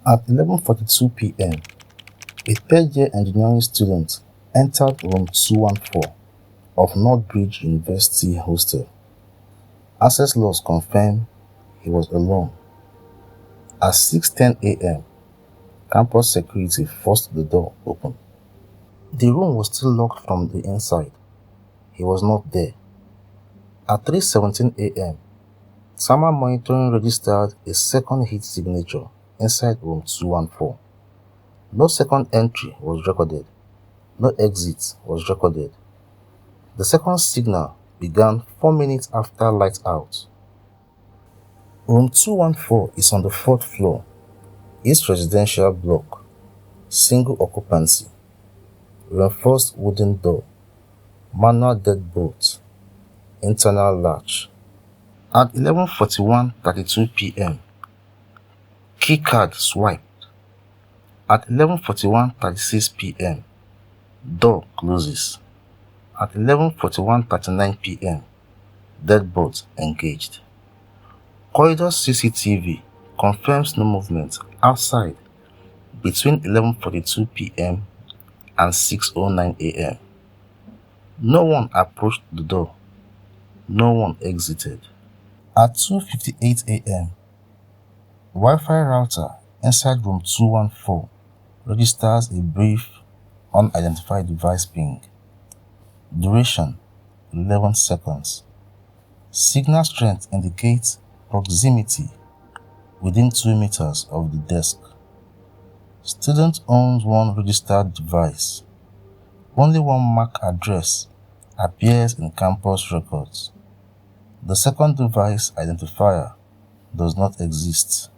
At 11:42 p.m., a third-year engineering student entered room 214 of Northbridge University Hostel. Access logs confirmed he was alone. At 6:10 a.m., campus security forced the door open. The room was still locked from the inside. He was not there. At 3:17 a.m., thermal monitoring registered a second heat signature inside room 214. No second entry was recorded. No exit was recorded. The second signal began 4 minutes after light out. Room 214 is on the 4th floor, East Residential Block, single occupancy, reinforced wooden door, manual deadbolt, internal latch. At 11:41:32 p.m., keycard swiped. At 11:41:36 p.m., door closes. At 11:41:39 p.m., deadbolt engaged. Corridor CCTV confirms no movement outside between 11:42 p.m. and 6:09 a.m. No one approached the door. No one exited. At 2:58 a.m., Wi-Fi router inside room 214 registers a brief unidentified device ping. Duration 11 seconds. Signal strength indicates proximity within 2 meters of the desk. Student owns one registered device. Only one MAC address appears in campus records. The second device identifier does not exist.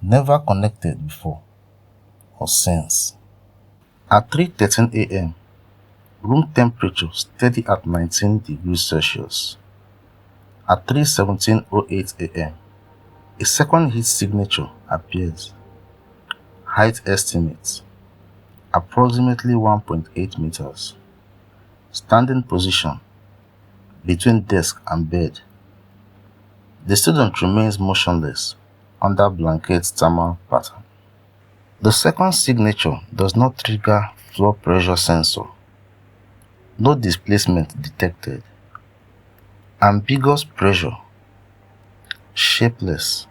Never connected before or since. At 3:13 a.m., room temperature steady at 19 degrees Celsius. At 3:17:08 a.m., a second heat signature appears. Height estimate approximately 1.8 meters. Standing position between desk and bed. The student remains motionless under blanket thermal pattern. The second signature does not trigger floor pressure sensor. No displacement detected. Ambiguous pressure. Shapeless.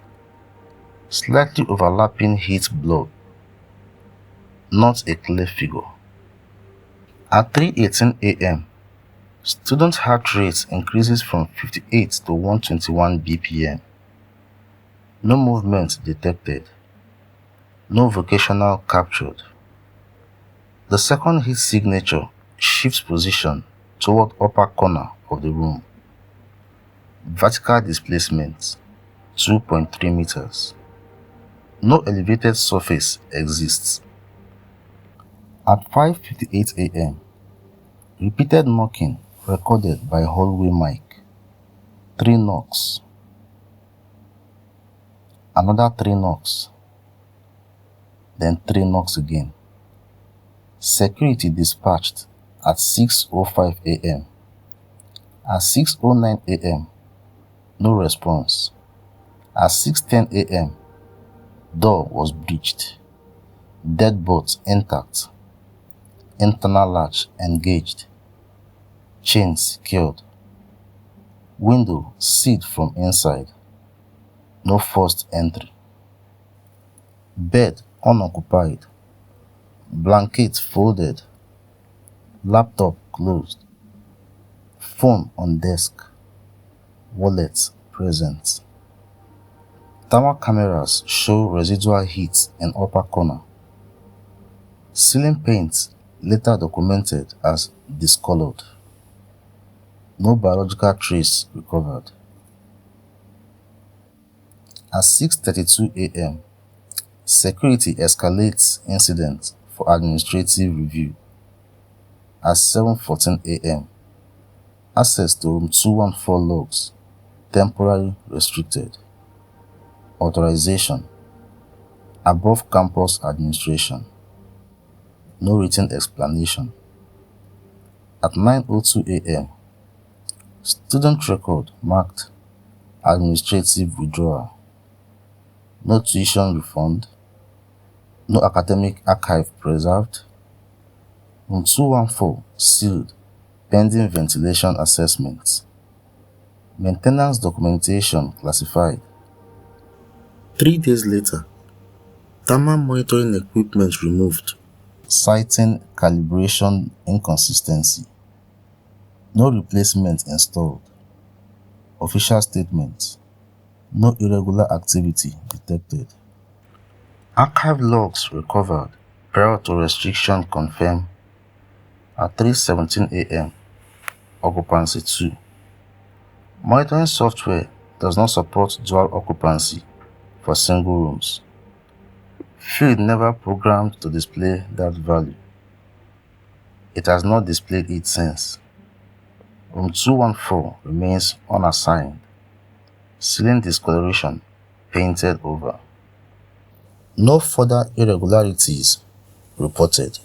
Slightly overlapping heat blob. Not a clear figure. At 3:18 a.m., student heart rate increases from 58 to 121 bpm. No movement detected. No vocational captured. The second heat signature shifts position toward upper corner of the room. Vertical displacement 2.3 meters. No elevated surface exists. At 5:58 a.m., repeated knocking recorded by hallway mic. 3 knocks. Another 3 knocks. Then 3 knocks again. Security dispatched at 6:05 a.m. At 6:09 a.m., no response. At 6:10 a.m., door was breached. Deadbolt intact. Internal latch engaged. Chain secured. Window sealed from inside. No forced entry. Bed unoccupied. Blanket folded. Laptop closed. Phone on desk. Wallet present. Thermal cameras show residual heat in upper corner. Ceiling paint later documented as discolored. No biological trace recovered. At 6:32 a.m., security escalates incident for administrative review. At 7:14 a.m., access to room 214 logs temporarily restricted. Authorization above campus administration. No written explanation. At 9:02 a.m., student record marked administrative withdrawal. No tuition refund. No academic archive preserved. Room 214 sealed pending ventilation assessments. Maintenance documentation classified. 3 days later, thermal monitoring equipment removed, citing calibration inconsistency. No replacement installed. Official statement. No irregular activity detected. Archive logs recovered prior to restriction confirmed at 3:17 a.m. Occupancy 2. Monitoring software does not support dual occupancy for single rooms. Field never programmed to display that value. It has not displayed it since. Room 214 remains unassigned. Ceiling discoloration painted over. No further irregularities reported.